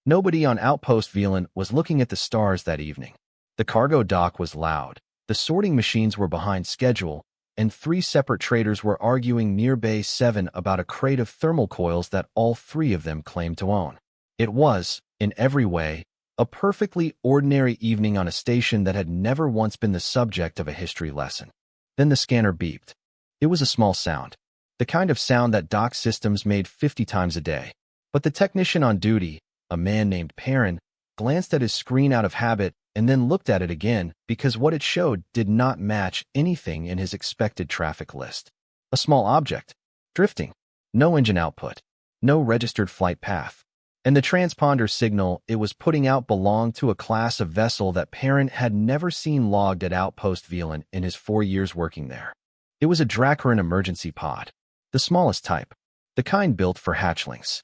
Nobody on Outpost Velan was looking at the stars that evening. The cargo dock was loud, the sorting machines were behind schedule, and 3 separate traders were arguing near Bay 7 about a crate of thermal coils that all 3 of them claimed to own. It was, in every way, a perfectly ordinary evening on a station that had never once been the subject of a history lesson. Then the scanner beeped. It was a small sound, the kind of sound that dock systems made 50 times a day. But the technician on duty, a man named Perrin, glanced at his screen out of habit and then looked at it again because what it showed did not match anything in his expected traffic list. A small object, drifting, no engine output, no registered flight path. And the transponder signal it was putting out belonged to a class of vessel that Perrin had never seen logged at Outpost Velan in his 4 years working there. It was a Dracaran emergency pod, the smallest type, the kind built for hatchlings.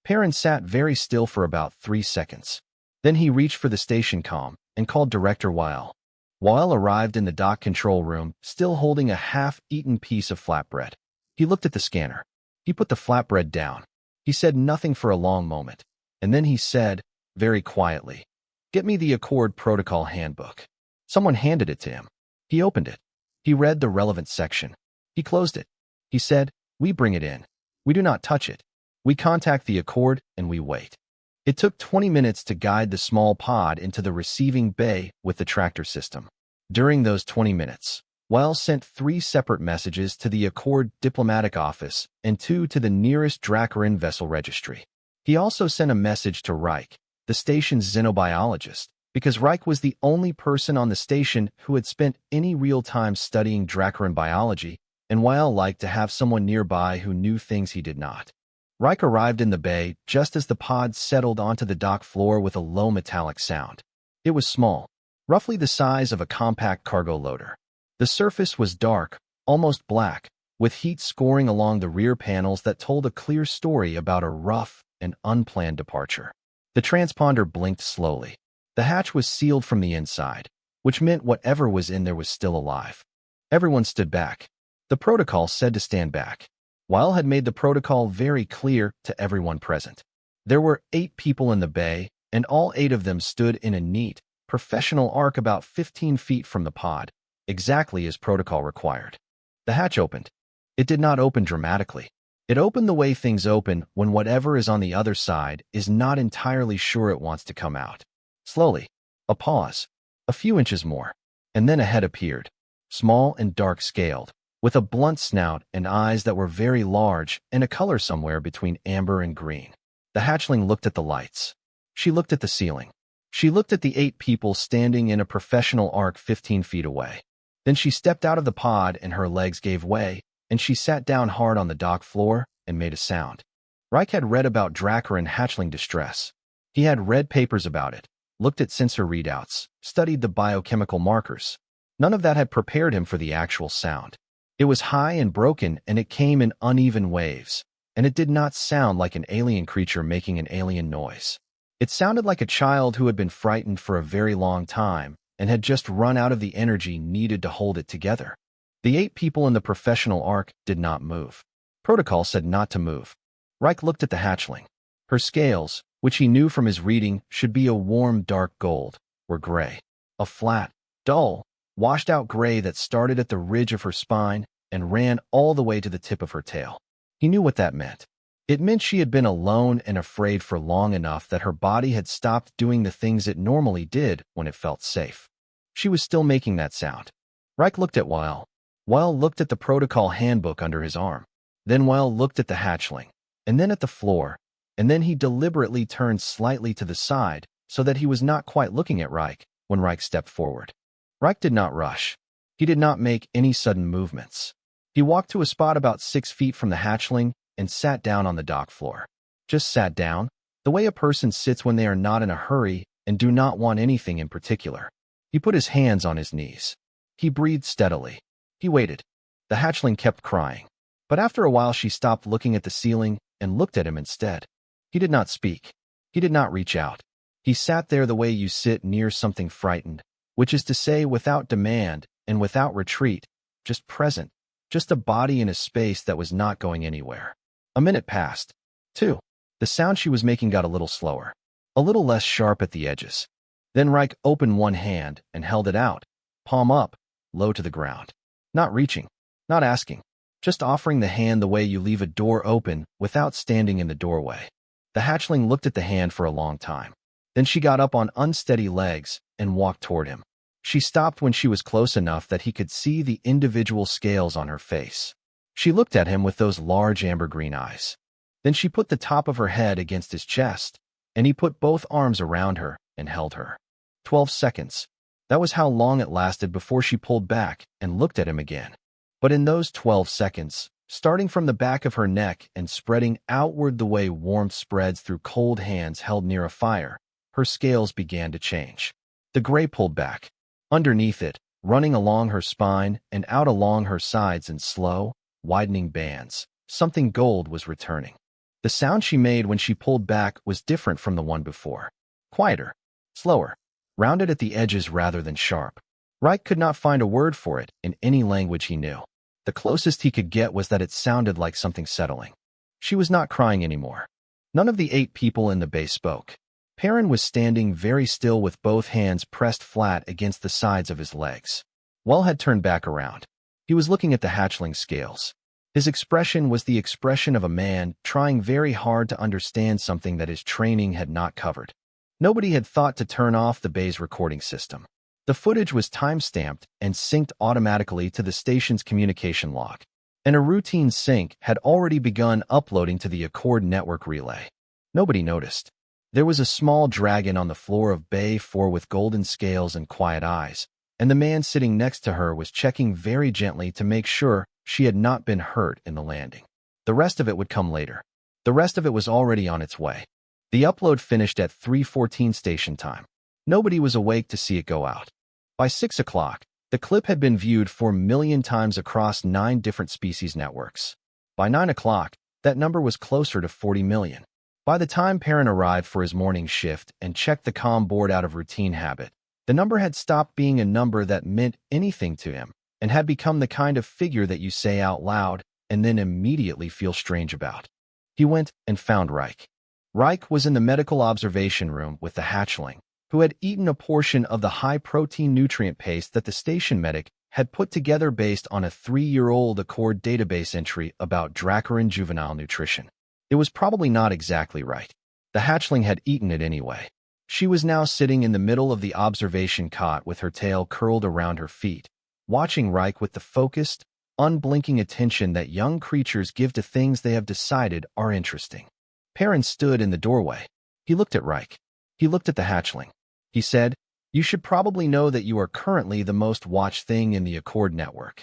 Perrin sat very still for about 3 seconds. Then he reached for the station comm and called Director Weil. Weil arrived in the dock control room, still holding a half-eaten piece of flatbread. He looked at the scanner. He put the flatbread down. He said nothing for a long moment, and then he said, very quietly, "Get me the Accord Protocol Handbook." Someone handed it to him. He opened it. He read the relevant section. He closed it. He said, "We bring it in. We do not touch it. We contact the Accord and we wait." It took 20 minutes to guide the small pod into the receiving bay with the tractor system. During those 20 minutes, Weil sent 3 separate messages to the Accord diplomatic office and 2 to the nearest Dracaran vessel registry. He also sent a message to Reich, the station's xenobiologist, because Reich was the only person on the station who had spent any real time studying Dracaran biology, and Weil liked to have someone nearby who knew things he did not. Reich arrived in the bay just as the pod settled onto the dock floor with a low metallic sound. It was small, roughly the size of a compact cargo loader. The surface was dark, almost black, with heat scoring along the rear panels that told a clear story about a rough and unplanned departure. The transponder blinked slowly. The hatch was sealed from the inside, which meant whatever was in there was still alive. Everyone stood back. The protocol said to stand back. Weil had made the protocol very clear to everyone present. There were 8 people in the bay, and all 8 of them stood in a neat, professional arc about 15 feet from the pod, exactly as protocol required. The hatch opened. It did not open dramatically. It opened the way things open when whatever is on the other side is not entirely sure it wants to come out. Slowly. A pause. A few inches more. And then a head appeared. Small and dark-scaled, with a blunt snout and eyes that were very large and a color somewhere between amber and green. The hatchling looked at the lights. She looked at the ceiling. She looked at the 8 people standing in a professional arc 15 feet away. Then she stepped out of the pod and her legs gave way, and she sat down hard on the dock floor and made a sound. Reich had read about Dracaran hatchling distress. He had read papers about it, looked at sensor readouts, studied the biochemical markers. None of that had prepared him for the actual sound. It was high and broken, and it came in uneven waves, and it did not sound like an alien creature making an alien noise. It sounded like a child who had been frightened for a very long time and had just run out of the energy needed to hold it together. The 8 people in the professional arc did not move. Protocol said not to move. Reich looked at the hatchling. Her scales, which he knew from his reading should be a warm dark gold, were gray. A flat, dull, washed-out gray that started at the ridge of her spine and ran all the way to the tip of her tail. He knew what that meant. It meant she had been alone and afraid for long enough that her body had stopped doing the things it normally did when it felt safe. She was still making that sound. Reich looked at Weil. Weil looked at the protocol handbook under his arm. Then Weil looked at the hatchling, and then at the floor, and then he deliberately turned slightly to the side so that he was not quite looking at Reich when Reich stepped forward. Reich did not rush. He did not make any sudden movements. He walked to a spot about 6 feet from the hatchling and sat down on the dock floor. Just sat down, the way a person sits when they are not in a hurry and do not want anything in particular. He put his hands on his knees. He breathed steadily. He waited. The hatchling kept crying. But after a while she stopped looking at the ceiling and looked at him instead. He did not speak. He did not reach out. He sat there the way you sit near something frightened, which is to say without demand and without retreat, just present, just a body in a space that was not going anywhere. A minute passed. 2. The sound she was making got a little slower. a little less sharp at the edges. Then Reich opened one hand and held it out, palm up, low to the ground. Not reaching, not asking, just offering the hand the way you leave a door open without standing in the doorway. The hatchling looked at the hand for a long time. Then she got up on unsteady legs and walked toward him. She stopped when she was close enough that he could see the individual scales on her face. She looked at him with those large amber-green eyes. Then she put the top of her head against his chest, and he put both arms around her and held her. 12 seconds. That was how long it lasted before she pulled back and looked at him again. But in those 12 seconds, starting from the back of her neck and spreading outward the way warmth spreads through cold hands held near a fire, her scales began to change. The gray pulled back. Underneath it, running along her spine and out along her sides in slow, widening bands, something gold was returning. The sound she made when she pulled back was different from the one before. Quieter, slower, rounded at the edges rather than sharp. Reich could not find a word for it in any language he knew. The closest he could get was that it sounded like something settling. She was not crying anymore. None of the 8 people in the bay spoke. Perrin was standing very still with both hands pressed flat against the sides of his legs. Well had turned back around. He was looking at the hatchling scales. His expression was the expression of a man trying very hard to understand something that his training had not covered. Nobody had thought to turn off the bay's recording system. The footage was time-stamped and synced automatically to the station's communication log, and a routine sync had already begun uploading to the Accord network relay. Nobody noticed. There was a small dragon on the floor of Bay 4 with golden scales and quiet eyes, and the man sitting next to her was checking very gently to make sure she had not been hurt in the landing. The rest of it would come later. The rest of it was already on its way. The upload finished at 3:14 station time. Nobody was awake to see it go out. By 6 o'clock, the clip had been viewed 4 million times across 9 different species networks. By 9 o'clock, that number was closer to 40 million. By the time Perrin arrived for his morning shift and checked the comm board out of routine habit, the number had stopped being a number that meant anything to him and had become the kind of figure that you say out loud and then immediately feel strange about. He went and found Reich. Reich was in the medical observation room with the hatchling, who had eaten a portion of the high-protein nutrient paste that the station medic had put together based on a 3-year-old Accord database entry about Dracaran juvenile nutrition. It was probably not exactly right. The hatchling had eaten it anyway. She was now sitting in the middle of the observation cot with her tail curled around her feet, watching Reich with the focused, unblinking attention that young creatures give to things they have decided are interesting. Perrin stood in the doorway. He looked at Reich. He looked at the hatchling. He said, "You should probably know that you are currently the most watched thing in the Accord network."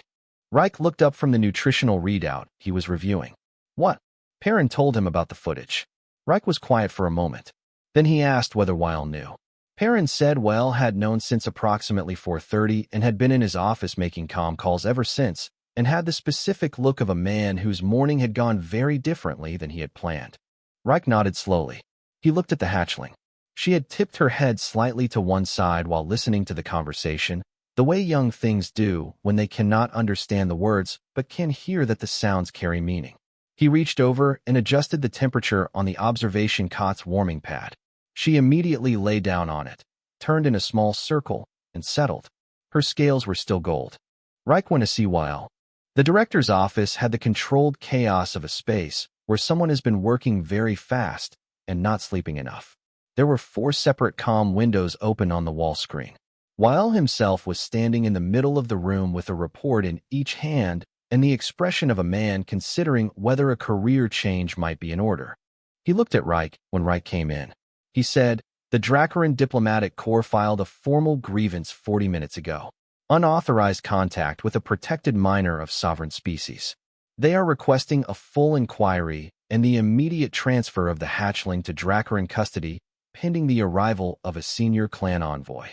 Reich looked up from the nutritional readout he was reviewing. "What?" Perrin told him about the footage. Reich was quiet for a moment. Then he asked whether Weil knew. Perrin said Weil had known since approximately 4:30 and had been in his office making comm calls ever since, and had the specific look of a man whose morning had gone very differently than he had planned. Reich nodded slowly. He looked at the hatchling. She had tipped her head slightly to one side while listening to the conversation, the way young things do when they cannot understand the words but can hear that the sounds carry meaning. He reached over and adjusted the temperature on the observation cot's warming pad. She immediately lay down on it, turned in a small circle, and settled. Her scales were still gold. Reich went to see Weil. The director's office had the controlled chaos of a space where someone has been working very fast and not sleeping enough. There were 4 separate comm windows open on the wall screen. Weil himself was standing in the middle of the room with a report in each hand and the expression of a man considering whether a career change might be in order. He looked at Reich when Reich came in. He said, "The Dracaran Diplomatic Corps filed a formal grievance 40 minutes ago. Unauthorized contact with a protected minor of sovereign species. They are requesting a full inquiry and the immediate transfer of the hatchling to Dracaran custody pending the arrival of a senior clan envoy."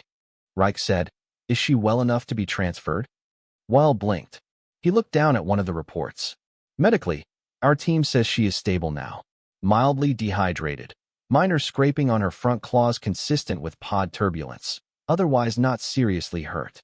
Reich said, "Is she well enough to be transferred?" Weil blinked. He looked down at one of the reports. "Medically, our team says she is stable now. Mildly dehydrated. Minor scraping on her front claws consistent with pod turbulence. Otherwise not seriously hurt.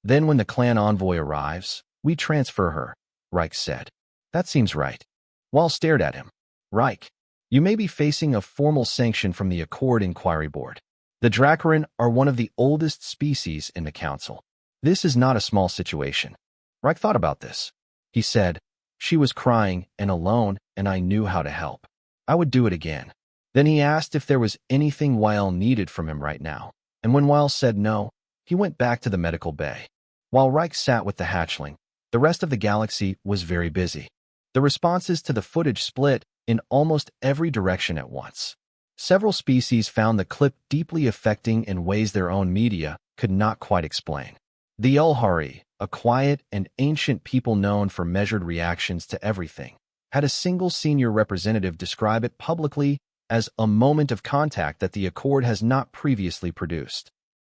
Then when the clan envoy arrives, we transfer her," Reich said. "That seems right." Weil stared at him. "Reich, You may be facing a formal sanction from the Accord Inquiry Board. The Dracarin are one of the oldest species in the Council. This is not a small situation. Reich thought about this. He said, "She was crying and alone, and I knew how to help. I would do it again." Then he asked if there was anything Weil needed from him right now, and when Weil said no, he went back to the medical bay. While Reich sat with the hatchling, the rest of the galaxy was very busy. The responses to the footage split in almost every direction at once. Several species found the clip deeply affecting in ways their own media could not quite explain. The Ulhari, a quiet and ancient people known for measured reactions to everything, had a single senior representative describe it publicly as a moment of contact that the Accord has not previously produced.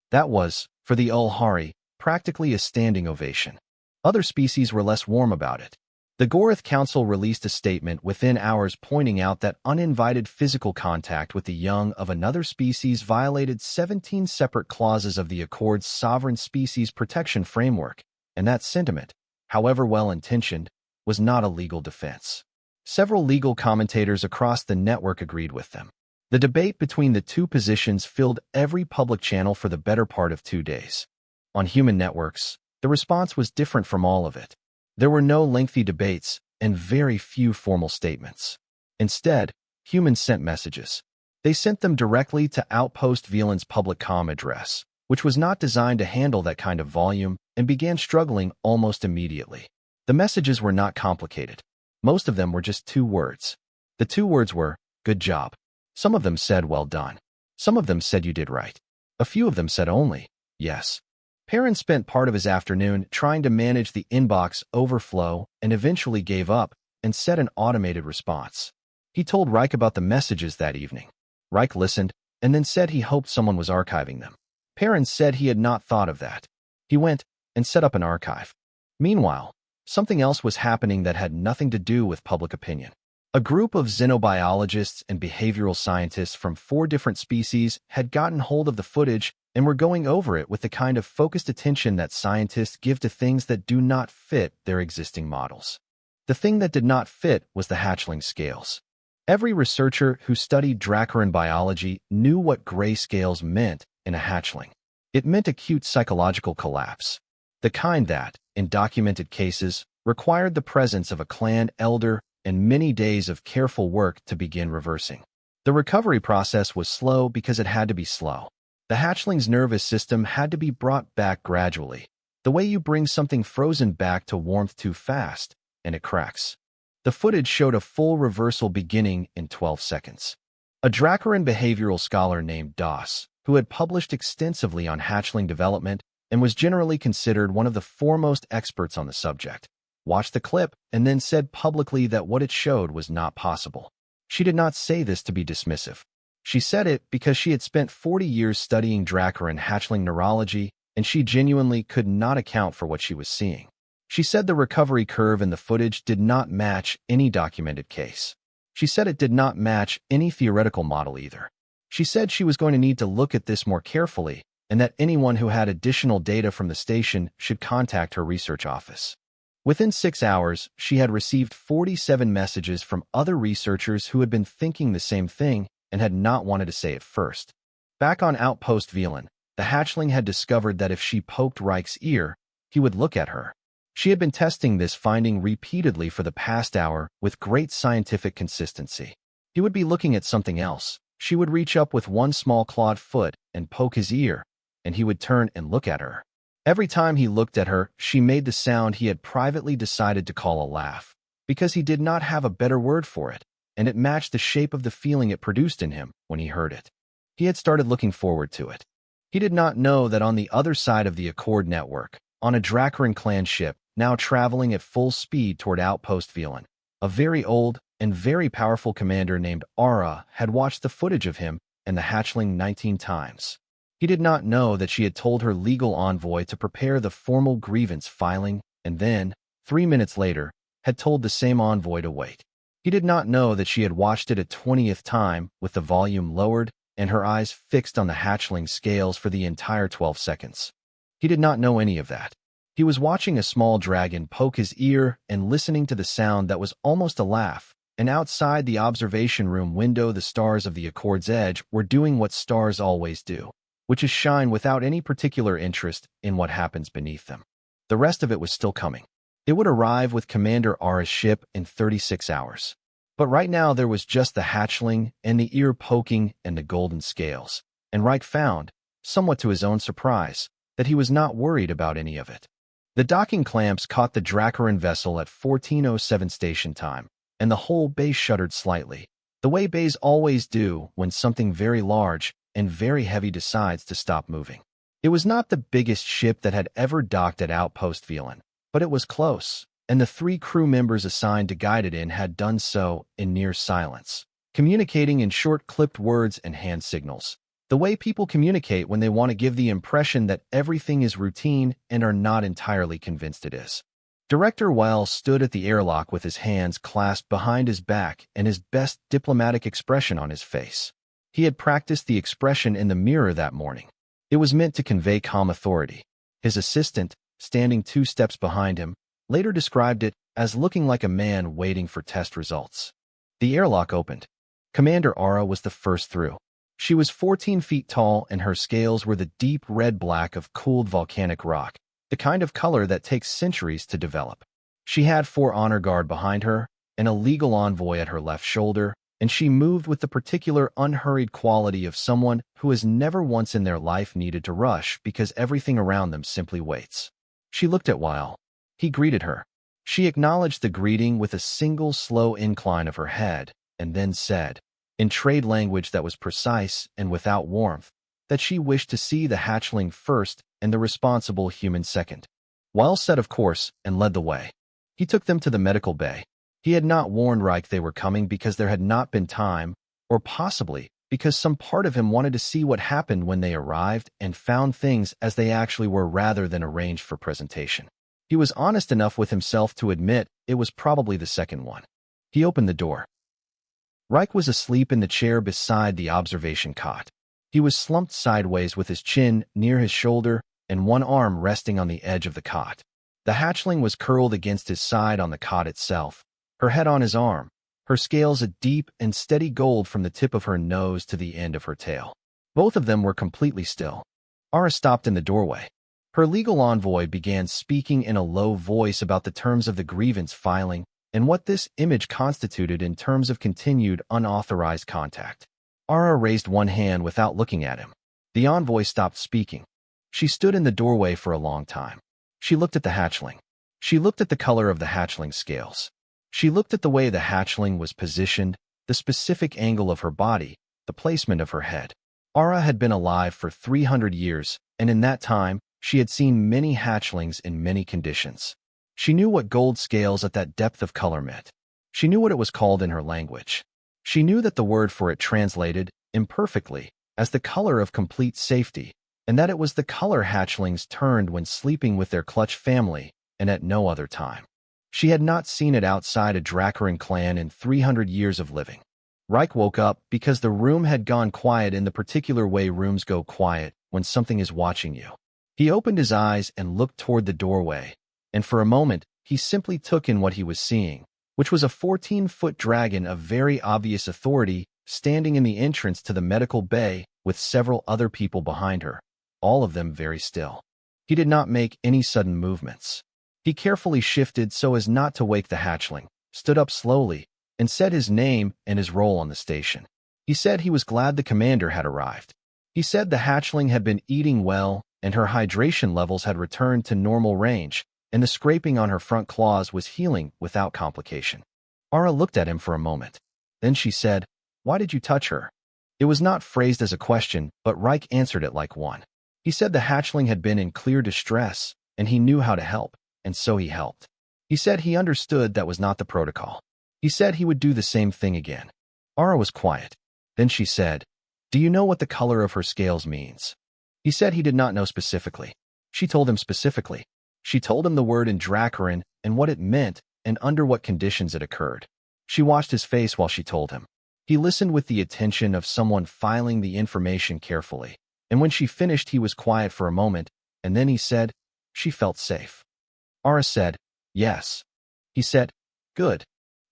That was, for the Ulhari, practically a standing ovation. Other species were less warm about it. The Gorath Council released a statement within hours pointing out that uninvited physical contact with the young of another species violated 17 separate clauses of the Accord's Sovereign Species Protection Framework, and that sentiment, however well-intentioned, was not a legal defense. Several legal commentators across the network agreed with them. The debate between the two positions filled every public channel for the better part of 2 days. On human networks, the response was different from all of it. There were no lengthy debates and very few formal statements. Instead, humans sent messages. They sent them directly to Outpost Violin's public comm address, which was not designed to handle that kind of volume, and began struggling almost immediately. The messages were not complicated. Most of them were just 2 words. The 2 words were, "Good job." Some of them said, "Well done." Some of them said, "You did right." A few of them said only, "Yes." Perrin spent part of his afternoon trying to manage the inbox overflow and eventually gave up and set an automated response. He told Reich about the messages that evening. Reich listened and then said he hoped someone was archiving them. Perrin said he had not thought of that. He went and set up an archive. Meanwhile, something else was happening that had nothing to do with public opinion. A group of xenobiologists and behavioral scientists from 4 different species had gotten hold of the footage and were going over it with the kind of focused attention that scientists give to things that do not fit their existing models. The thing that did not fit was the hatchling scales. Every researcher who studied Dracarin biology knew what gray scales meant in a hatchling. It meant acute psychological collapse, the kind that, in documented cases, required the presence of a clan elder and many days of careful work to begin reversing. The recovery process was slow because it had to be slow. The hatchling's nervous system had to be brought back gradually, the way you bring something frozen back to warmth too fast, and it cracks. The footage showed a full reversal beginning in 12 seconds. A Dracarin behavioral scholar named Doss, who had published extensively on hatchling development and was generally considered one of the foremost experts on the subject, watched the clip and then said publicly that what it showed was not possible. She did not say this to be dismissive. She said it because she had spent 40 years studying Dracarin hatchling neurology, and she genuinely could not account for what she was seeing. She said the recovery curve in the footage did not match any documented case. She said it did not match any theoretical model either. She said she was going to need to look at this more carefully, and that anyone who had additional data from the station should contact her research office. Within 6 hours, she had received 47 messages from other researchers who had been thinking the same thing and had not wanted to say it first. Back on Outpost Violin, the hatchling had discovered that if she poked Reich's ear, he would look at her. She had been testing this finding repeatedly for the past hour with great scientific consistency. He would be looking at something else. She would reach up with one small clawed foot and poke his ear, and he would turn and look at her. Every time he looked at her, she made the sound he had privately decided to call a laugh, because he did not have a better word for it, and it matched the shape of the feeling it produced in him when he heard it. He had started looking forward to it. He did not know that on the other side of the Accord network, on a Dracarin clan ship, now traveling at full speed toward Outpost Violin, a very old and very powerful commander named Ara had watched the footage of him and the hatchling 19 times. He did not know that she had told her legal envoy to prepare the formal grievance filing and then, 3 minutes later, had told the same envoy to wait. He did not know that she had watched it a 20th time with the volume lowered and her eyes fixed on the hatchling scales for the entire 12 seconds. He did not know any of that. He was watching a small dragon poke his ear and listening to the sound that was almost a laugh, and outside the observation room window the stars of the Accord's edge were doing what stars always do, which is shine without any particular interest in what happens beneath them. The rest of it was still coming. It would arrive with Commander Ara's ship in 36 hours. But right now there was just the hatchling and the ear poking and the golden scales, and Reich found, somewhat to his own surprise, that he was not worried about any of it. The docking clamps caught the Dracaran vessel at 14:07 station time, and the whole bay shuddered slightly, the way bays always do when something very large and very heavy decides to stop moving. It was not the biggest ship that had ever docked at Outpost Velan, but it was close, and the 3 crew members assigned to guide it in had done so in near silence, communicating in short clipped words and hand signals, the way people communicate when they want to give the impression that everything is routine and are not entirely convinced it is. Director Wells stood at the airlock with his hands clasped behind his back and his best diplomatic expression on his face. He had practiced the expression in the mirror that morning. It was meant to convey calm authority. His assistant, standing 2 steps behind him, later described it as looking like a man waiting for test results. The airlock opened. Commander Ara was the first through. She was 14 feet tall and her scales were the deep red-black of cooled volcanic rock, the kind of color that takes centuries to develop. She had 4 honor guard behind her, and a legal envoy at her left shoulder, and she moved with the particular unhurried quality of someone who has never once in their life needed to rush because everything around them simply waits. She looked at Weil. He greeted her. She acknowledged the greeting with a single slow incline of her head, and then said, in trade language that was precise and without warmth, that she wished to see the hatchling first and the responsible human second. Weil said of course and led the way. He took them to the medical bay. He had not warned Reich they were coming because there had not been time, or possibly because some part of him wanted to see what happened when they arrived and found things as they actually were rather than arranged for presentation. He was honest enough with himself to admit it was probably the second one. He opened the door. Reich was asleep in the chair beside the observation cot. He was slumped sideways with his chin near his shoulder and one arm resting on the edge of the cot. The hatchling was curled against his side on the cot itself, her head on his arm, her scales a deep and steady gold from the tip of her nose to the end of her tail. Both of them were completely still. Ara stopped in the doorway. Her legal envoy began speaking in a low voice about the terms of the grievance filing and what this image constituted in terms of continued unauthorized contact. Ara raised one hand without looking at him. The envoy stopped speaking. She stood in the doorway for a long time. She looked at the hatchling. She looked at the color of the hatchling scales. She looked at the way the hatchling was positioned, the specific angle of her body, the placement of her head. Ara had been alive for 300 years, and in that time, she had seen many hatchlings in many conditions. She knew what gold scales at that depth of color meant. She knew what it was called in her language. She knew that the word for it translated, imperfectly, as the color of complete safety, and that it was the color hatchlings turned when sleeping with their clutch family, and at no other time. She had not seen it outside a Dracaran clan in 300 years of living. Reich woke up because the room had gone quiet in the particular way rooms go quiet when something is watching you. He opened his eyes and looked toward the doorway, and for a moment, he simply took in what he was seeing, which was a 14-foot dragon of very obvious authority standing in the entrance to the medical bay with several other people behind her, all of them very still. He did not make any sudden movements. He carefully shifted so as not to wake the hatchling, stood up slowly, and said his name and his role on the station. He said he was glad the commander had arrived. He said the hatchling had been eating well, and her hydration levels had returned to normal range, and the scraping on her front claws was healing without complication. Ara looked at him for a moment. Then she said, "Why did you touch her?" It was not phrased as a question, but Reich answered it like one. He said the hatchling had been in clear distress, and he knew how to help, and so he helped. He said he understood that was not the protocol. He said he would do the same thing again. Ara was quiet. Then she said, "Do you know what the color of her scales means?" He said he did not know specifically. She told him specifically. She told him the word in Dracaran and what it meant and under what conditions it occurred. She watched his face while she told him. He listened with the attention of someone filing the information carefully, and when she finished he was quiet for a moment, and then he said, "She felt safe." Ara said, "Yes." He said, "Good."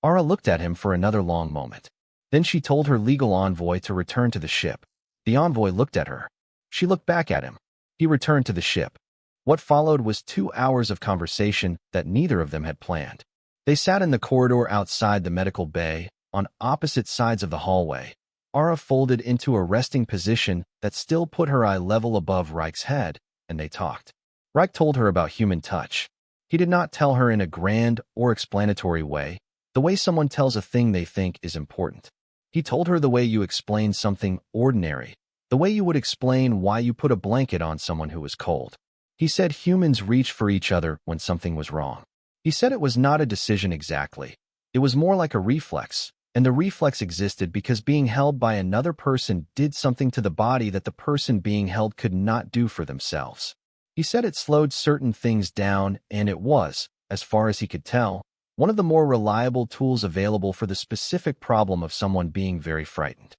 Ara looked at him for another long moment. Then she told her legal envoy to return to the ship. The envoy looked at her. She looked back at him. He returned to the ship. What followed was 2 hours of conversation that neither of them had planned. They sat in the corridor outside the medical bay, on opposite sides of the hallway. Ara folded into a resting position that still put her eye level above Reich's head, and they talked. Reich told her about human touch. He did not tell her in a grand or explanatory way, the way someone tells a thing they think is important. He told her the way you explain something ordinary, the way you would explain why you put a blanket on someone who was cold. He said humans reached for each other when something was wrong. He said it was not a decision exactly. It was more like a reflex, and the reflex existed because being held by another person did something to the body that the person being held could not do for themselves. He said it slowed certain things down, and it was, as far as he could tell, one of the more reliable tools available for the specific problem of someone being very frightened.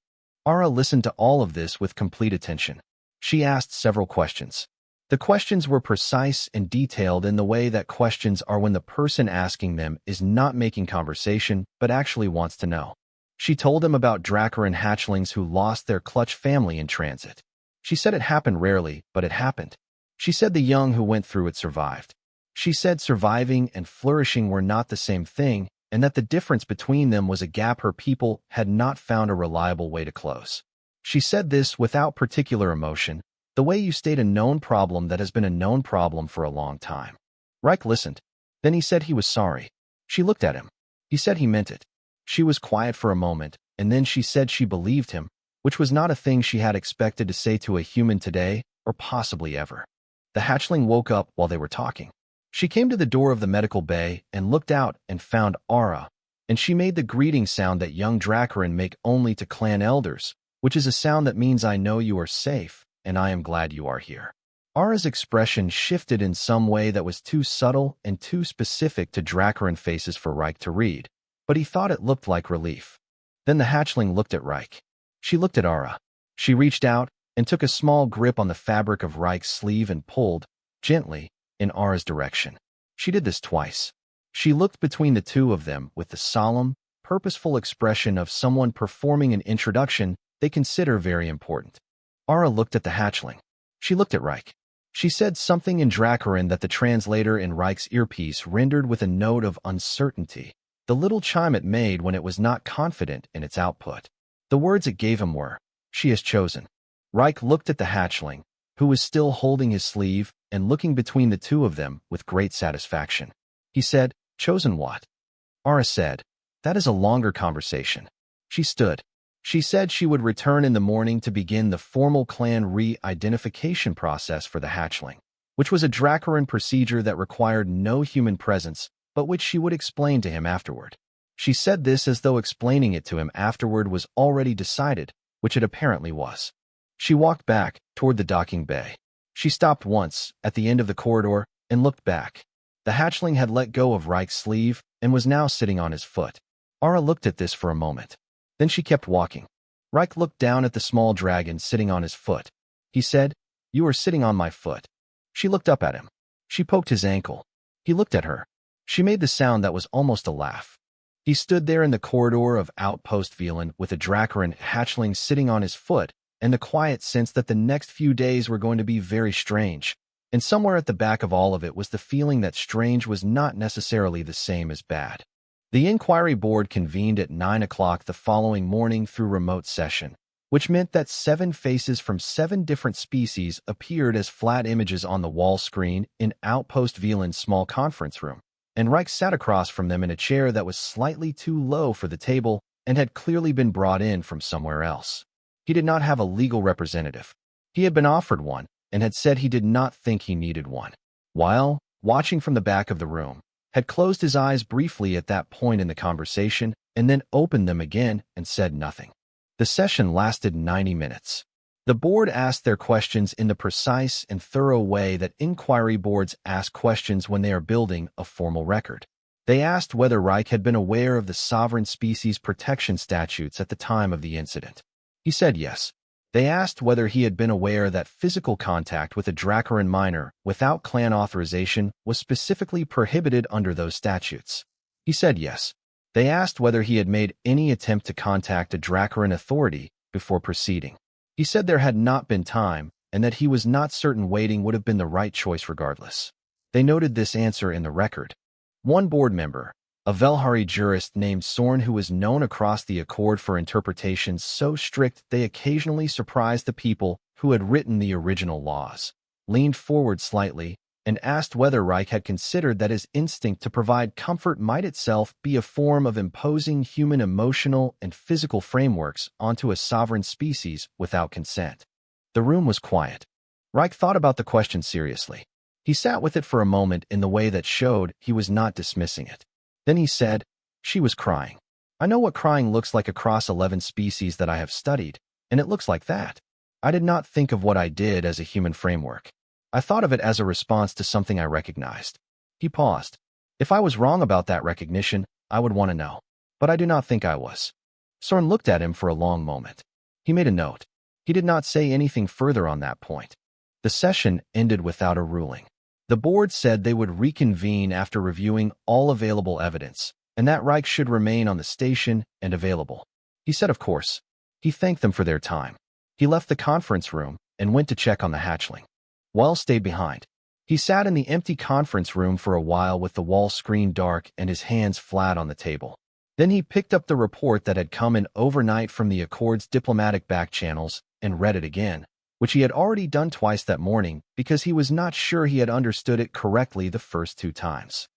Ara listened to all of this with complete attention. She asked several questions. The questions were precise and detailed in the way that questions are when the person asking them is not making conversation but actually wants to know. She told him about Dracaran hatchlings who lost their clutch family in transit. She said it happened rarely, but it happened. She said the young who went through it survived. She said surviving and flourishing were not the same thing, and that the difference between them was a gap her people had not found a reliable way to close. She said this without particular emotion, the way you state a known problem that has been a known problem for a long time. Reich listened. Then he said he was sorry. She looked at him. He said he meant it. She was quiet for a moment, and then she said she believed him, which was not a thing she had expected to say to a human today, or possibly ever. The hatchling woke up while they were talking. She came to the door of the medical bay and looked out and found Ara, and she made the greeting sound that young Dracaran make only to clan elders, which is a sound that means I know you are safe, and I am glad you are here. Ara's expression shifted in some way that was too subtle and too specific to Dracaran faces for Reich to read, but he thought it looked like relief. Then the hatchling looked at Reich. She looked at Ara. She reached out and took a small grip on the fabric of Reich's sleeve and pulled, gently, in Ara's direction. She did this twice. She looked between the two of them with the solemn, purposeful expression of someone performing an introduction they consider very important. Ara looked at the hatchling. She looked at Reich. She said something in Dracaran that the translator in Reich's earpiece rendered with a note of uncertainty, the little chime it made when it was not confident in its output. The words it gave him were, "She has chosen." Reich looked at the hatchling, who was still holding his sleeve and looking between the two of them with great satisfaction. He said, "Chosen what?" Ara said, "That is a longer conversation." She stood. She said she would return in the morning to begin the formal clan re-identification process for the hatchling, which was a Dracaran procedure that required no human presence, but which she would explain to him afterward. She said this as though explaining it to him afterward was already decided, which it apparently was. She walked back toward the docking bay. She stopped once, at the end of the corridor, and looked back. The hatchling had let go of Reich's sleeve and was now sitting on his foot. Ara looked at this for a moment. Then she kept walking. Reich looked down at the small dragon sitting on his foot. He said, "You are sitting on my foot." She looked up at him. She poked his ankle. He looked at her. She made the sound that was almost a laugh. He stood there in the corridor of Outpost Velan with a Dracaran hatchling sitting on his foot and the quiet sense that the next few days were going to be very strange. And somewhere at the back of all of it was the feeling that strange was not necessarily the same as bad. The inquiry board convened at 9 o'clock the following morning through remote session, which meant that 7 faces from 7 different species appeared as flat images on the wall screen in Outpost Velan's small conference room, and Reich sat across from them in a chair that was slightly too low for the table and had clearly been brought in from somewhere else. He did not have a legal representative. He had been offered one and had said he did not think he needed one. While, watching from the back of the room, had closed his eyes briefly at that point in the conversation and then opened them again and said nothing. The session lasted 90 minutes. The board asked their questions in the precise and thorough way that inquiry boards ask questions when they are building a formal record. They asked whether Reich had been aware of the sovereign species protection statutes at the time of the incident. He said yes. They asked whether he had been aware that physical contact with a Dracaran minor without clan authorization was specifically prohibited under those statutes. He said yes. They asked whether he had made any attempt to contact a Dracaran authority before proceeding. He said there had not been time, and that he was not certain waiting would have been the right choice regardless. They noted this answer in the record. One board member, a Velhari jurist named Sorn, who was known across the Accord for interpretations so strict they occasionally surprised the people who had written the original laws, leaned forward slightly and asked whether Reich had considered that his instinct to provide comfort might itself be a form of imposing human emotional and physical frameworks onto a sovereign species without consent. The room was quiet. Reich thought about the question seriously. He sat with it for a moment in the way that showed he was not dismissing it. Then he said, "She was crying. I know what crying looks like across 11 species that I have studied, and it looks like that. I did not think of what I did as a human framework. I thought of it as a response to something I recognized." He paused. "If I was wrong about that recognition, I would want to know. But I do not think I was." Sorn looked at him for a long moment. He made a note. He did not say anything further on that point. The session ended without a ruling. The board said they would reconvene after reviewing all available evidence, and that Reich should remain on the station and available. He said, of course. He thanked them for their time. He left the conference room and went to check on the hatchling. Weil stayed behind. He sat in the empty conference room for a while with the wall screen dark and his hands flat on the table. Then he picked up the report that had come in overnight from the Accord's diplomatic back channels and read it again, which he had already done twice that morning because he was not sure he had understood it correctly the first 2 times.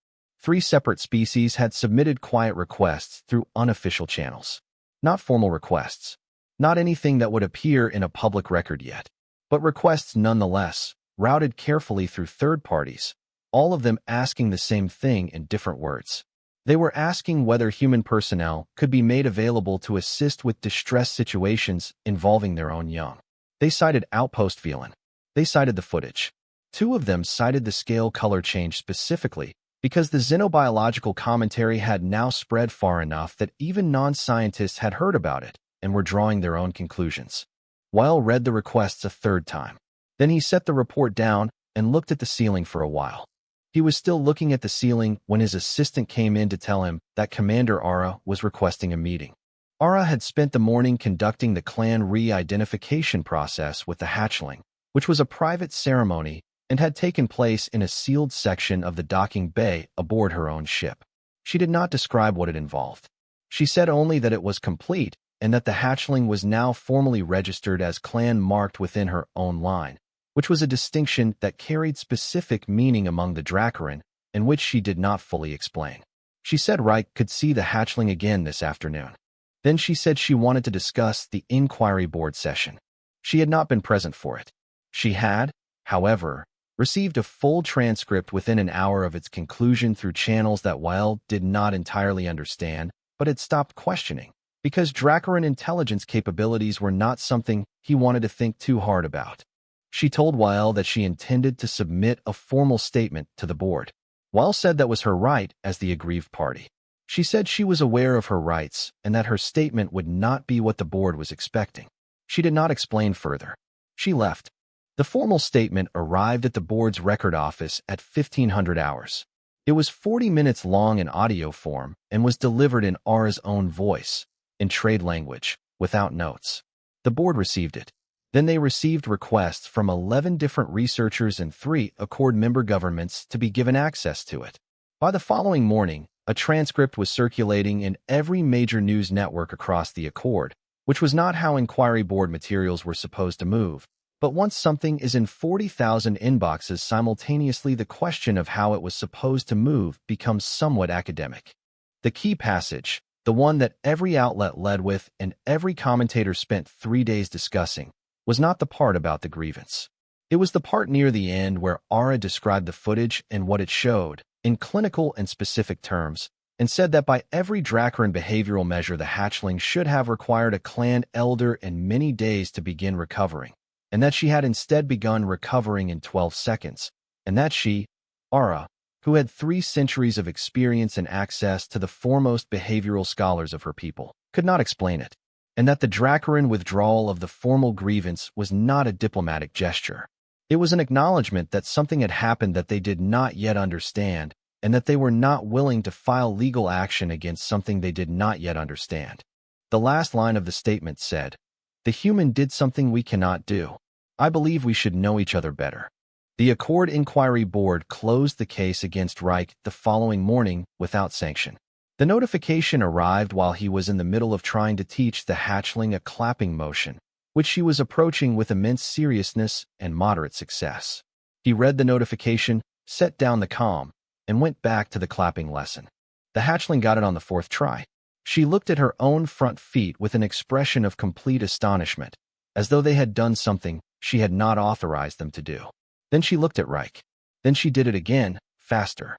3 separate species had submitted quiet requests through unofficial channels. Not formal requests. Not anything that would appear in a public record yet. But requests nonetheless, routed carefully through third parties, all of them asking the same thing in different words. They were asking whether human personnel could be made available to assist with distress situations involving their own young. They cited Outpost Villain. They cited the footage. 2 of them cited the scale color change specifically because the xenobiological commentary had now spread far enough that even non-scientists had heard about it and were drawing their own conclusions. Weil read the requests a 3rd time. Then he set the report down and looked at the ceiling for a while. He was still looking at the ceiling when his assistant came in to tell him that Commander Ara was requesting a meeting. Ara had spent the morning conducting the clan re-identification process with the hatchling, which was a private ceremony and had taken place in a sealed section of the docking bay aboard her own ship. She did not describe what it involved. She said only that it was complete and that the hatchling was now formally registered as clan marked within her own line, which was a distinction that carried specific meaning among the Dracaran and which she did not fully explain. She said Reich could see the hatchling again this afternoon. Then she said she wanted to discuss the inquiry board session. She had not been present for it. She had, however, received a full transcript within an hour of its conclusion through channels that Weil did not entirely understand, but had stopped questioning, because Dracaran intelligence capabilities were not something he wanted to think too hard about. She told Weil that she intended to submit a formal statement to the board. Weil said that was her right as the aggrieved party. She said she was aware of her rights and that her statement would not be what the board was expecting. She did not explain further. She left. The formal statement arrived at the board's record office at 1500 hours. It was 40 minutes long in audio form and was delivered in Ara's own voice, in trade language, without notes. The board received it. Then they received requests from 11 different researchers and 3 Accord member governments to be given access to it. By the following morning, a transcript was circulating in every major news network across the Accord, which was not how inquiry board materials were supposed to move. But once something is in 40,000 inboxes simultaneously, the question of how it was supposed to move becomes somewhat academic. The key passage, the one that every outlet led with and every commentator spent 3 days discussing, was not the part about the grievance. It was the part near the end where Ara described the footage and what it showed, in clinical and specific terms, and said that by every Dracaran behavioral measure the hatchling should have required a clan elder and many days to begin recovering, and that she had instead begun recovering in 12 seconds, and that she, Ara, who had 3 centuries of experience and access to the foremost behavioral scholars of her people, could not explain it, and that the Dracaran withdrawal of the formal grievance was not a diplomatic gesture. It was an acknowledgement that something had happened that they did not yet understand, and that they were not willing to file legal action against something they did not yet understand. The last line of the statement said, "The human did something we cannot do. I believe we should know each other better." The Accord Inquiry Board closed the case against Reich the following morning without sanction. The notification arrived while he was in the middle of trying to teach the hatchling a clapping motion, which she was approaching with immense seriousness and moderate success. He read the notification, set down the comm, and went back to the clapping lesson. The hatchling got it on the fourth try. She looked at her own front feet with an expression of complete astonishment, as though they had done something she had not authorized them to do. Then she looked at Reich. Then she did it again, faster.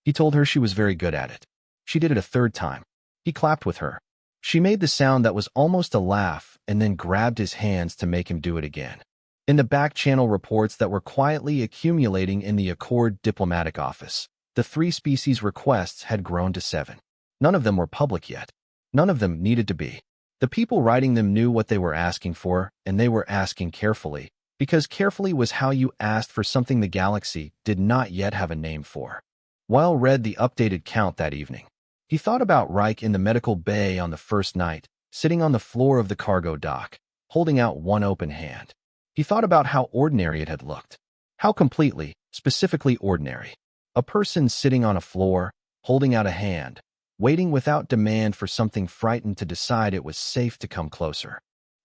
He told her she was very good at it. She did it a third time. He clapped with her. She made the sound that was almost a laugh and then grabbed his hands to make him do it again. In the back-channel reports that were quietly accumulating in the Accord diplomatic office, the 3 species requests had grown to 7. None of them were public yet. None of them needed to be. The people writing them knew what they were asking for, and they were asking carefully, because carefully was how you asked for something the galaxy did not yet have a name for. Weil read the updated count that evening. He thought about Reich in the medical bay on the first night, sitting on the floor of the cargo dock, holding out one open hand. He thought about how ordinary it had looked. How completely, specifically ordinary. A person sitting on a floor, holding out a hand, waiting without demand for something frightened to decide it was safe to come closer.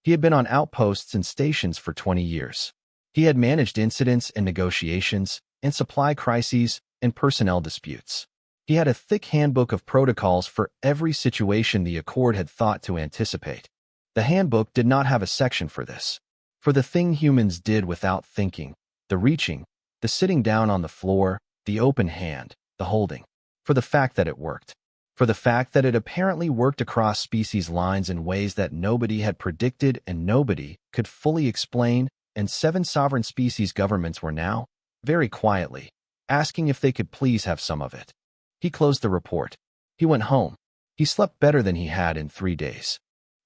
He had been on outposts and stations for 20 years. He had managed incidents and negotiations, and supply crises, and personnel disputes. He had a thick handbook of protocols for every situation the Accord had thought to anticipate. The handbook did not have a section for this. For the thing humans did without thinking, the reaching, the sitting down on the floor, the open hand, the holding. For the fact that it worked. For the fact that it apparently worked across species lines in ways that nobody had predicted and nobody could fully explain, and 7 sovereign species governments were now, very quietly, asking if they could please have some of it. He closed the report. He went home. He slept better than he had in 3 days.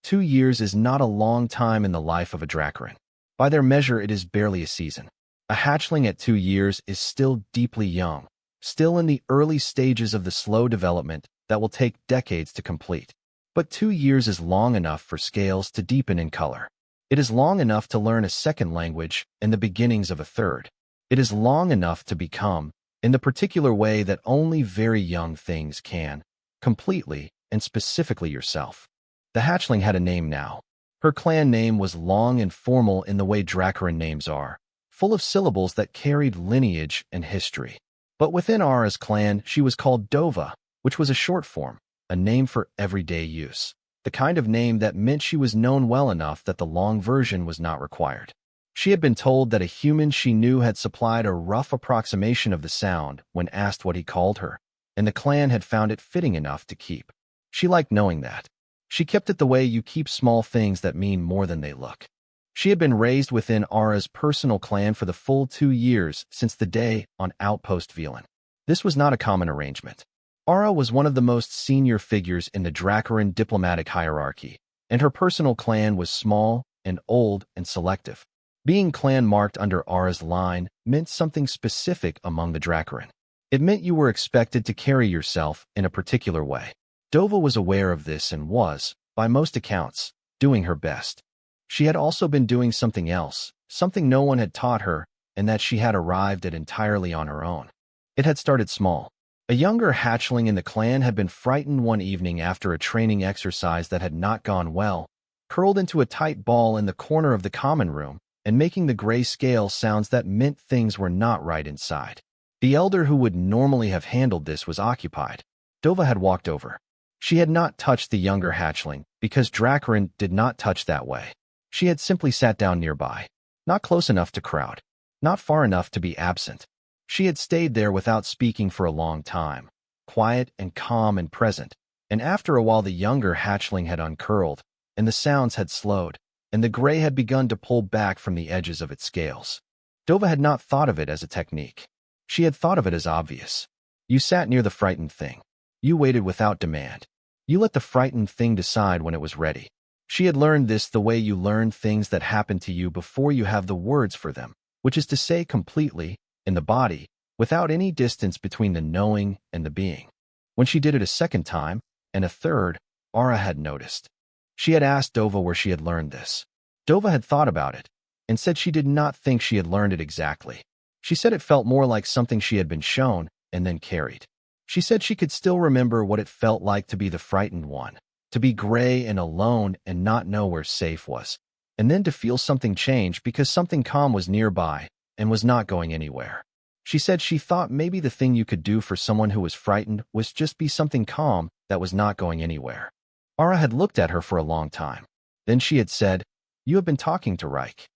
2 years is not a long time in the life of a Dracaran. By their measure, it is barely a season. A hatchling at 2 years is still deeply young, still in the early stages of the slow development that will take decades to complete. But 2 years is long enough for scales to deepen in color. It is long enough to learn a second language and the beginnings of a third. It is long enough to become, in the particular way that only very young things can, completely and specifically yourself. The hatchling had a name now. Her clan name was long and formal in the way Dracaran names are, full of syllables that carried lineage and history. But within Ara's clan, she was called Dova, which was a short form, a name for everyday use, the kind of name that meant she was known well enough that the long version was not required. She had been told that a human she knew had supplied a rough approximation of the sound when asked what he called her, and the clan had found it fitting enough to keep. She liked knowing that. She kept it the way you keep small things that mean more than they look. She had been raised within Ara's personal clan for the full 2 years since the day on Outpost Velan. This was not a common arrangement. Ara was one of the most senior figures in the Dracaran diplomatic hierarchy, and her personal clan was small and old and selective. Being clan marked under Ara's line meant something specific among the Dracaran. It meant you were expected to carry yourself in a particular way. Dova was aware of this and was, by most accounts, doing her best. She had also been doing something else, something no one had taught her, and that she had arrived at entirely on her own. It had started small. A younger hatchling in the clan had been frightened one evening after a training exercise that had not gone well, curled into a tight ball in the corner of the common room, and making the gray scale sounds that meant things were not right inside. The elder who would normally have handled this was occupied. Dova had walked over. She had not touched the younger hatchling, because Dracaran did not touch that way. She had simply sat down nearby, not close enough to crowd, not far enough to be absent. She had stayed there without speaking for a long time, quiet and calm and present, and after a while the younger hatchling had uncurled, and the sounds had slowed, and the gray had begun to pull back from the edges of its scales. Dova had not thought of it as a technique. She had thought of it as obvious. You sat near the frightened thing. You waited without demand. You let the frightened thing decide when it was ready. She had learned this the way you learn things that happen to you before you have the words for them, which is to say completely, in the body, without any distance between the knowing and the being. When she did it a second time, and a third, Ara had noticed. She had asked Dova where she had learned this. Dova had thought about it, and said she did not think she had learned it exactly. She said it felt more like something she had been shown and then carried. She said she could still remember what it felt like to be the frightened one, to be gray and alone and not know where safe was, and then to feel something change because something calm was nearby and was not going anywhere. She said she thought maybe the thing you could do for someone who was frightened was just be something calm that was not going anywhere. Ara had looked at her for a long time. Then she had said, "You have been talking to Reich."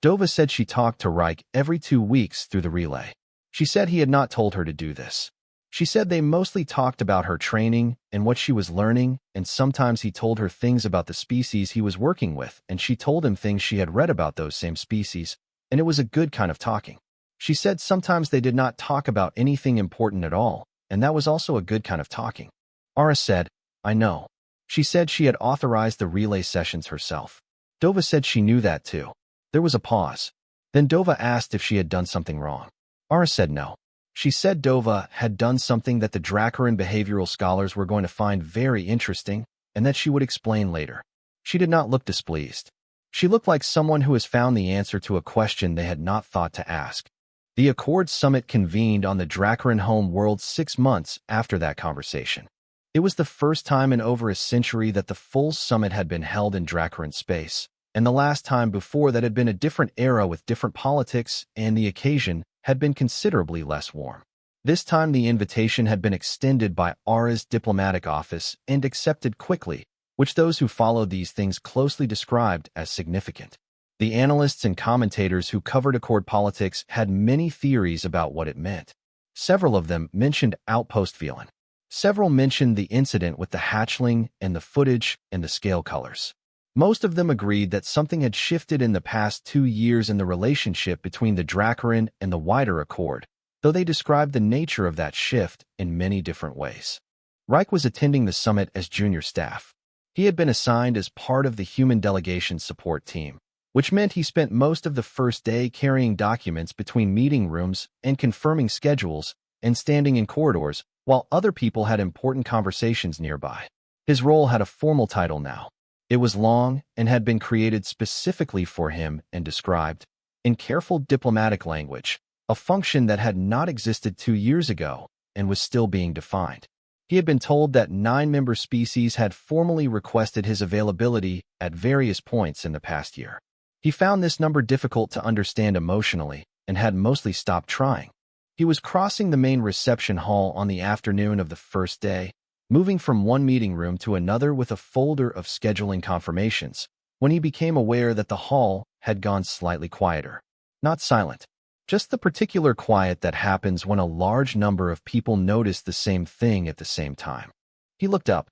Dova said she talked to Reich every 2 weeks through the relay. She said he had not told her to do this. She said they mostly talked about her training and what she was learning, and sometimes he told her things about the species he was working with, and she told him things she had read about those same species, and it was a good kind of talking. She said sometimes they did not talk about anything important at all, and that was also a good kind of talking. Ara said, "I know." She said she had authorized the relay sessions herself. Dova said she knew that too. There was a pause. Then Dova asked if she had done something wrong. Ara said no. She said Dova had done something that the Dracaran behavioral scholars were going to find very interesting, and that she would explain later. She did not look displeased. She looked like someone who has found the answer to a question they had not thought to ask. The Accord Summit convened on the Dracaran home world 6 months after that conversation. It was the first time in over a century that the full summit had been held in Dracaran space, and the last time before that had been a different era with different politics, and the occasion had been considerably less warm. This time the invitation had been extended by Ara's diplomatic office and accepted quickly, which those who followed these things closely described as significant. The analysts and commentators who covered Accord politics had many theories about what it meant. Several of them mentioned Outpost Villain. Several mentioned the incident with the hatchling and the footage and the scale colors. Most of them agreed that something had shifted in the past 2 years in the relationship between the Dracaran and the wider Accord, though they described the nature of that shift in many different ways. Reich was attending the summit as junior staff. He had been assigned as part of the human delegation support team, which meant he spent most of the first day carrying documents between meeting rooms and confirming schedules and standing in corridors while other people had important conversations nearby. His role had a formal title now. It was long and had been created specifically for him and described, in careful diplomatic language, a function that had not existed 2 years ago and was still being defined. He had been told that 9 member species had formally requested his availability at various points in the past year. He found this number difficult to understand emotionally and had mostly stopped trying. He was crossing the main reception hall on the afternoon of the first day, moving from one meeting room to another with a folder of scheduling confirmations, when he became aware that the hall had gone slightly quieter. Not silent, just the particular quiet that happens when a large number of people notice the same thing at the same time. He looked up.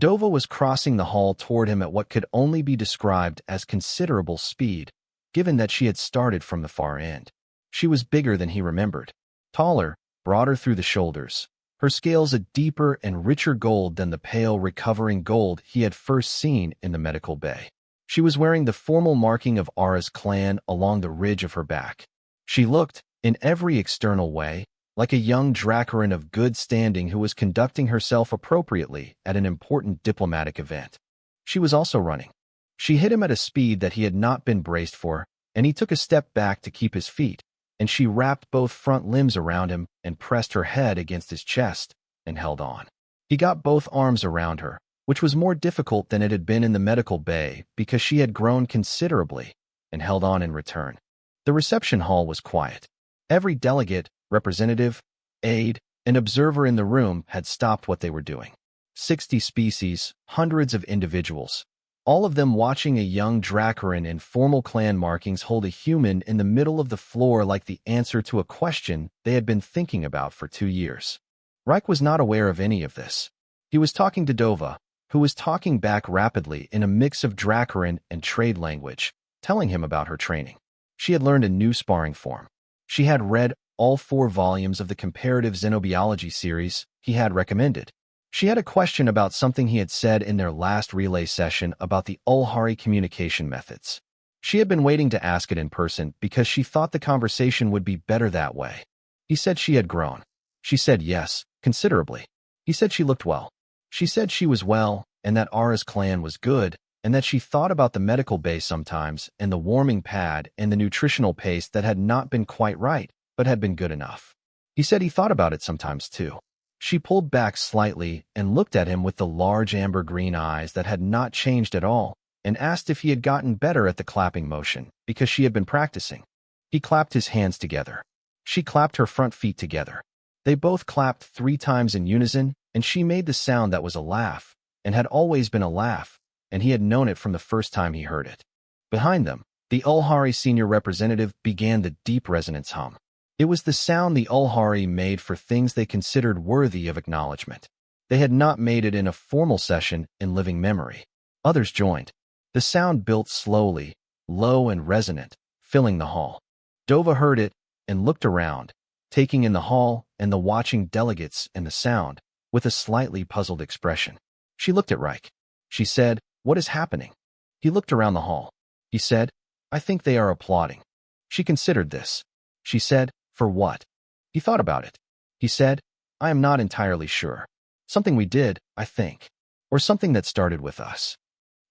Dova was crossing the hall toward him at what could only be described as considerable speed, given that she had started from the far end. She was bigger than he remembered, taller, broader through the shoulders, her scales a deeper and richer gold than the pale recovering gold he had first seen in the medical bay. She was wearing the formal marking of Ara's clan along the ridge of her back. She looked, in every external way, like a young Dracaran of good standing who was conducting herself appropriately at an important diplomatic event. She was also running. She hit him at a speed that he had not been braced for, and he took a step back to keep his feet, and she wrapped both front limbs around him and pressed her head against his chest and held on. He got both arms around her, which was more difficult than it had been in the medical bay because she had grown considerably, and held on in return. The reception hall was quiet. Every delegate, representative, aide, and observer in the room had stopped what they were doing. 60 species, hundreds of individuals, all of them watching a young Dracaran in formal clan markings hold a human in the middle of the floor like the answer to a question they had been thinking about for 2 years. Reich was not aware of any of this. He was talking to Dova, who was talking back rapidly in a mix of Dracaran and trade language, telling him about her training. She had learned a new sparring form. She had read all 4 volumes of the comparative xenobiology series he had recommended. She had a question about something he had said in their last relay session about the Ulhari communication methods. She had been waiting to ask it in person because she thought the conversation would be better that way. He said she had grown. She said yes, considerably. He said she looked well. She said she was well, and that Ara's clan was good, and that she thought about the medical bay sometimes, and the warming pad, and the nutritional paste that had not been quite right, but had been good enough. He said he thought about it sometimes too. She pulled back slightly and looked at him with the large amber-green eyes that had not changed at all, and asked if he had gotten better at the clapping motion, because she had been practicing. He clapped his hands together. She clapped her front feet together. They both clapped 3 times in unison, and she made the sound that was a laugh, and had always been a laugh, and he had known it from the first time he heard it. Behind them, the Ulhari senior representative began the deep resonance hum. It was the sound the Ulhari made for things they considered worthy of acknowledgement. They had not made it in a formal session in living memory. Others joined. The sound built slowly, low and resonant, filling the hall. Dova heard it and looked around, taking in the hall and the watching delegates and the sound, with a slightly puzzled expression. She looked at Reich. She said, "What is happening?" He looked around the hall. He said, "I think they are applauding." She considered this. She said, "For what?" He thought about it. He said, "I am not entirely sure. Something we did, I think. Or something that started with us."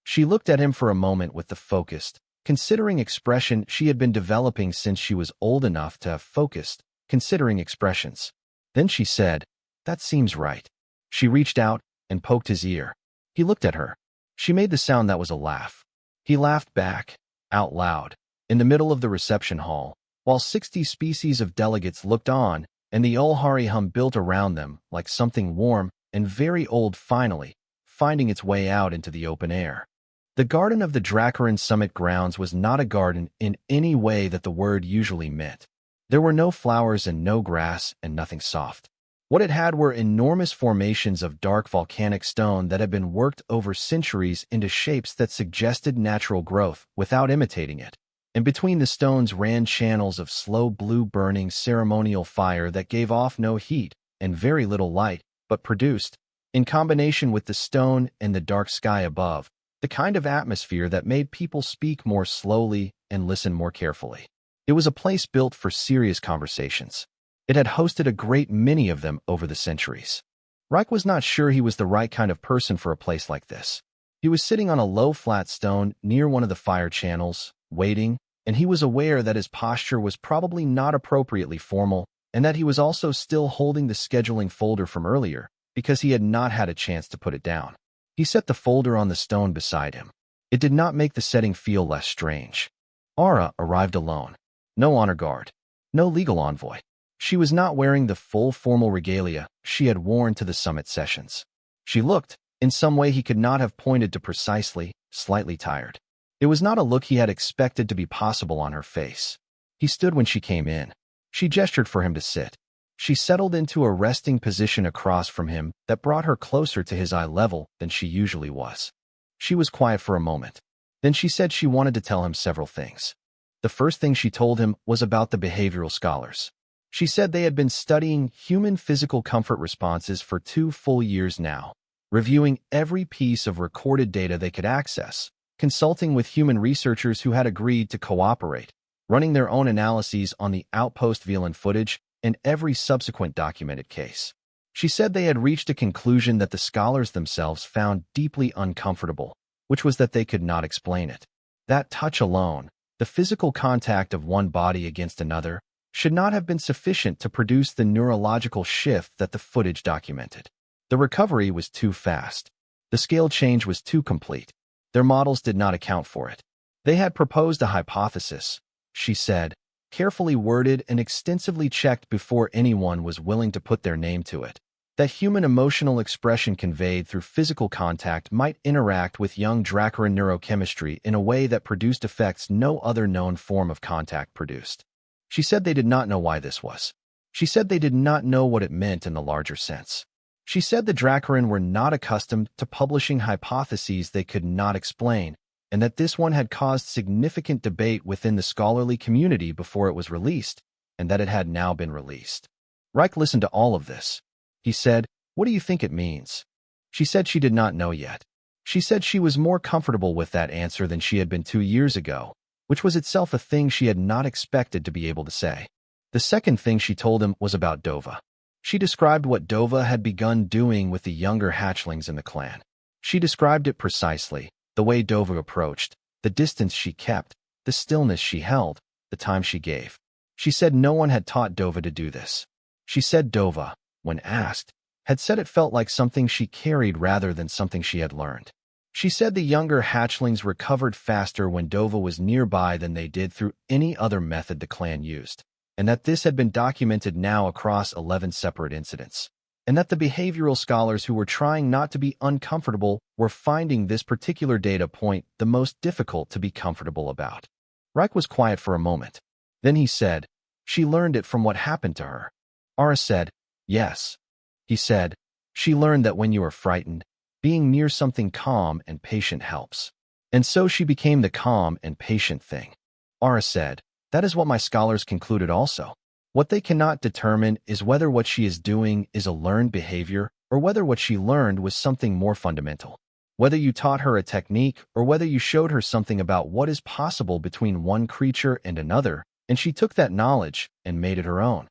She looked at him for a moment with the focused, considering expression she had been developing since she was old enough to have focused, considering expressions. Then she said, "That seems right." She reached out and poked his ear. He looked at her. She made the sound that was a laugh. He laughed back, out loud, in the middle of the reception hall, while 60 species of delegates looked on, and the Ulhari hum built around them like something warm and very old finally, finding its way out into the open air. The garden of the Dracaran Summit grounds was not a garden in any way that the word usually meant. There were no flowers and no grass and nothing soft. What it had were enormous formations of dark volcanic stone that had been worked over centuries into shapes that suggested natural growth without imitating it. And between the stones ran channels of slow blue-burning ceremonial fire that gave off no heat and very little light, but produced, in combination with the stone and the dark sky above, the kind of atmosphere that made people speak more slowly and listen more carefully. It was a place built for serious conversations. It had hosted a great many of them over the centuries. Reich was not sure he was the right kind of person for a place like this. He was sitting on a low flat stone near one of the fire channels, waiting, and he was aware that his posture was probably not appropriately formal, and that he was also still holding the scheduling folder from earlier, because he had not had a chance to put it down. He set the folder on the stone beside him. It did not make the setting feel less strange. Ara arrived alone. No honor guard. No legal envoy. She was not wearing the full formal regalia she had worn to the summit sessions. She looked, in some way he could not have pointed to precisely, slightly tired. It was not a look he had expected to be possible on her face. He stood when she came in. She gestured for him to sit. She settled into a resting position across from him that brought her closer to his eye level than she usually was. She was quiet for a moment. Then she said she wanted to tell him several things. The first thing she told him was about the behavioral scholars. She said they had been studying human physical comfort responses for 2 full years now, reviewing every piece of recorded data they could access, consulting with human researchers who had agreed to cooperate, running their own analyses on the outpost VLAN footage and every subsequent documented case. She said they had reached a conclusion that the scholars themselves found deeply uncomfortable, which was that they could not explain it. That touch alone, the physical contact of one body against another, should not have been sufficient to produce the neurological shift that the footage documented. The recovery was too fast. The scale change was too complete. Their models did not account for it. They had proposed a hypothesis, she said, carefully worded and extensively checked before anyone was willing to put their name to it, that human emotional expression conveyed through physical contact might interact with young Dracaran neurochemistry in a way that produced effects no other known form of contact produced. She said they did not know why this was. She said they did not know what it meant in the larger sense. She said the Dracaran were not accustomed to publishing hypotheses they could not explain, and that this one had caused significant debate within the scholarly community before it was released, and that it had now been released. Reich listened to all of this. He said, "What do you think it means?" She said she did not know yet. She said she was more comfortable with that answer than she had been 2 years ago, which was itself a thing she had not expected to be able to say. The second thing she told him was about Dova. She described what Dova had begun doing with the younger hatchlings in the clan. She described it precisely, the way Dova approached, the distance she kept, the stillness she held, the time she gave. She said no one had taught Dova to do this. She said Dova, when asked, had said it felt like something she carried rather than something she had learned. She said the younger hatchlings recovered faster when Dova was nearby than they did through any other method the clan used, and that this had been documented now across 11 separate incidents, and that the behavioral scholars who were trying not to be uncomfortable were finding this particular data point the most difficult to be comfortable about. Reich was quiet for a moment. Then he said, "She learned it from what happened to her." Ara said, "Yes." He said, "She learned that when you are frightened, being near something calm and patient helps. And so she became the calm and patient thing." Ara said, "That is what my scholars concluded also. What they cannot determine is whether what she is doing is a learned behavior or whether what she learned was something more fundamental. Whether you taught her a technique or whether you showed her something about what is possible between one creature and another, and she took that knowledge and made it her own."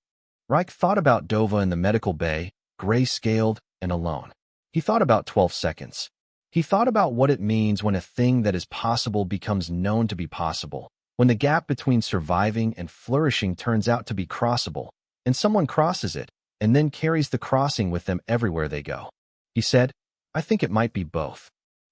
Reich thought about Dova in the medical bay, gray-scaled and alone. He thought about 12 seconds. He thought about what it means when a thing that is possible becomes known to be possible, when the gap between surviving and flourishing turns out to be crossable, and someone crosses it, and then carries the crossing with them everywhere they go. He said, "I think it might be both."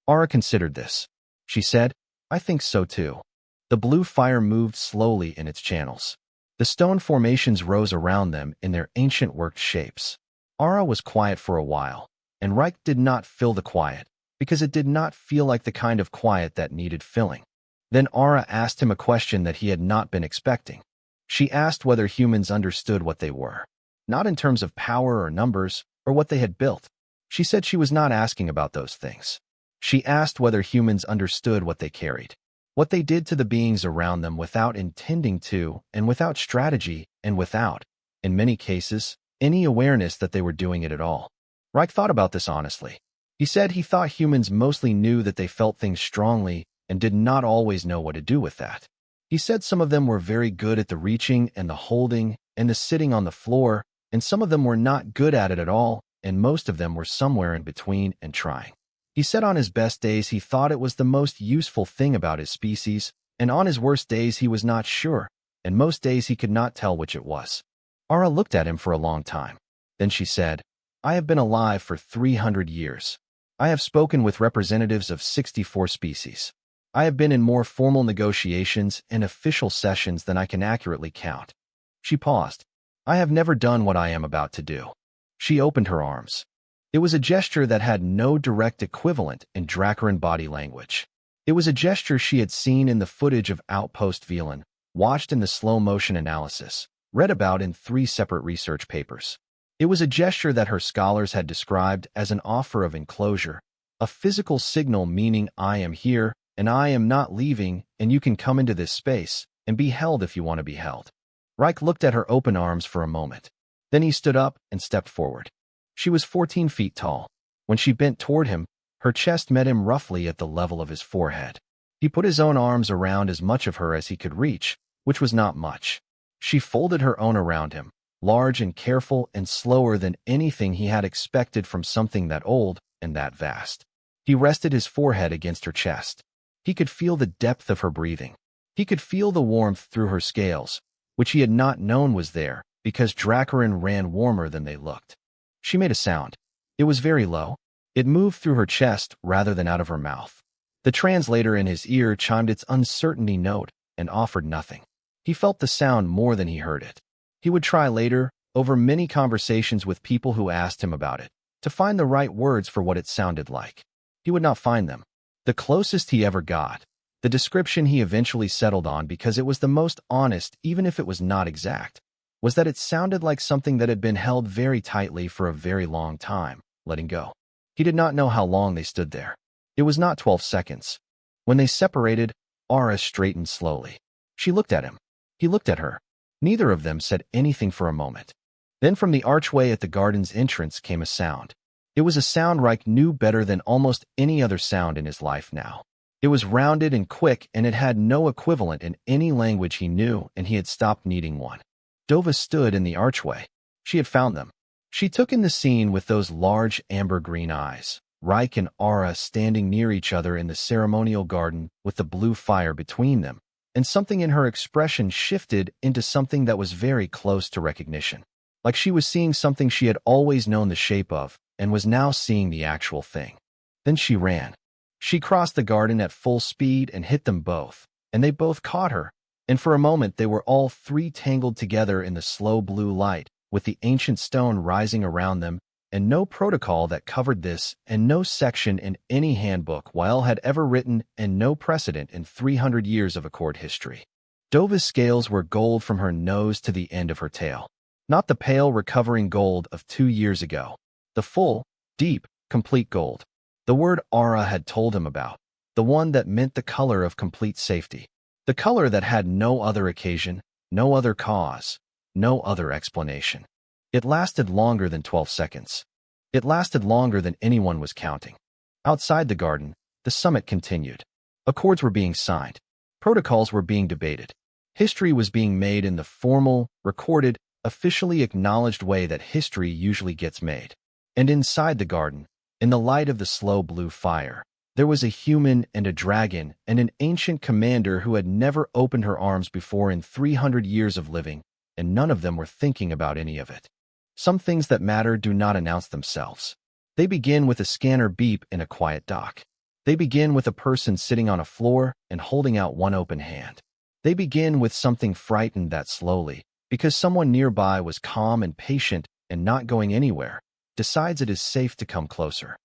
Ara considered this. She said, "I think so too." The blue fire moved slowly in its channels. The stone formations rose around them in their ancient worked shapes. Ara was quiet for a while, and Reich did not fill the quiet, because it did not feel like the kind of quiet that needed filling. Then Ara asked him a question that he had not been expecting. She asked whether humans understood what they were, not in terms of power or numbers or what they had built. She said she was not asking about those things. She asked whether humans understood what they carried, what they did to the beings around them without intending to, and without strategy, and without, in many cases, any awareness that they were doing it at all. Reich thought about this honestly. He said he thought humans mostly knew that they felt things strongly and did not always know what to do with that. He said some of them were very good at the reaching and the holding and the sitting on the floor, and some of them were not good at it at all, and most of them were somewhere in between and trying. He said on his best days he thought it was the most useful thing about his species, and on his worst days he was not sure, and most days he could not tell which it was. Ara looked at him for a long time. Then she said, "I have been alive for 300 years. I have spoken with representatives of 64 species. I have been in more formal negotiations and official sessions than I can accurately count." She paused. "I have never done what I am about to do." She opened her arms. It was a gesture that had no direct equivalent in Dracaran body language. It was a gesture she had seen in the footage of Outpost Villain, watched in the slow-motion analysis, read about in 3 separate research papers. It was a gesture that her scholars had described as an offer of enclosure, a physical signal meaning I am here, and I am not leaving, and you can come into this space, and be held if you want to be held. Reich looked at her open arms for a moment. Then he stood up and stepped forward. She was 14 feet tall. When she bent toward him, her chest met him roughly at the level of his forehead. He put his own arms around as much of her as he could reach, which was not much. She folded her own around him, large and careful and slower than anything he had expected from something that old and that vast. He rested his forehead against her chest. He could feel the depth of her breathing. He could feel the warmth through her scales, which he had not known was there, because Dracaran ran warmer than they looked. She made a sound. It was very low. It moved through her chest rather than out of her mouth. The translator in his ear chimed its uncertainty note and offered nothing. He felt the sound more than he heard it. He would try later, over many conversations with people who asked him about it, to find the right words for what it sounded like. He would not find them. The closest he ever got, the description he eventually settled on because it was the most honest even if it was not exact, was that it sounded like something that had been held very tightly for a very long time, letting go. He did not know how long they stood there. It was not 12 seconds. When they separated, Ara straightened slowly. She looked at him. He looked at her. Neither of them said anything for a moment. Then from the archway at the garden's entrance came a sound. It was a sound Reich knew better than almost any other sound in his life now. It was rounded and quick, and it had no equivalent in any language he knew, and he had stopped needing one. Dova stood in the archway. She had found them. She took in the scene with those large amber-green eyes. Reich and Ara standing near each other in the ceremonial garden with the blue fire between them, and something in her expression shifted into something that was very close to recognition. Like she was seeing something she had always known the shape of, and was now seeing the actual thing. Then she ran. She crossed the garden at full speed and hit them both, and they both caught her, and for a moment they were all three tangled together in the slow blue light, with the ancient stone rising around them, and no protocol that covered this, and no section in any handbook Weil had ever written, and no precedent in 300 years of Accord history. Dova's scales were gold from her nose to the end of her tail. Not the pale, recovering gold of 2 years ago. The full, deep, complete gold. The word Ara had told him about. The one that meant the color of complete safety. The color that had no other occasion, no other cause, no other explanation. It lasted longer than 12 seconds. It lasted longer than anyone was counting. Outside the garden, the summit continued. Accords were being signed. Protocols were being debated. History was being made in the formal, recorded, officially acknowledged way that history usually gets made. And inside the garden, in the light of the slow blue fire, there was a human and a dragon and an ancient commander who had never opened her arms before in 300 years of living, and none of them were thinking about any of it. Some things that matter do not announce themselves. They begin with a scanner beep in a quiet dock. They begin with a person sitting on a floor and holding out one open hand. They begin with something frightened that slowly, because someone nearby was calm and patient and not going anywhere, decides it is safe to come closer.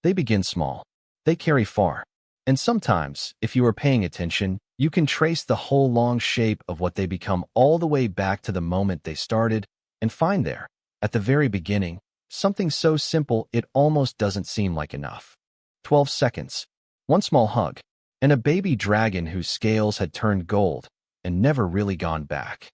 They begin small. They carry far. And sometimes, if you are paying attention, you can trace the whole long shape of what they become all the way back to the moment they started, and find there, at the very beginning, something so simple it almost doesn't seem like enough. 12 seconds. One small hug. And a baby dragon whose scales had turned gold and never really gone back.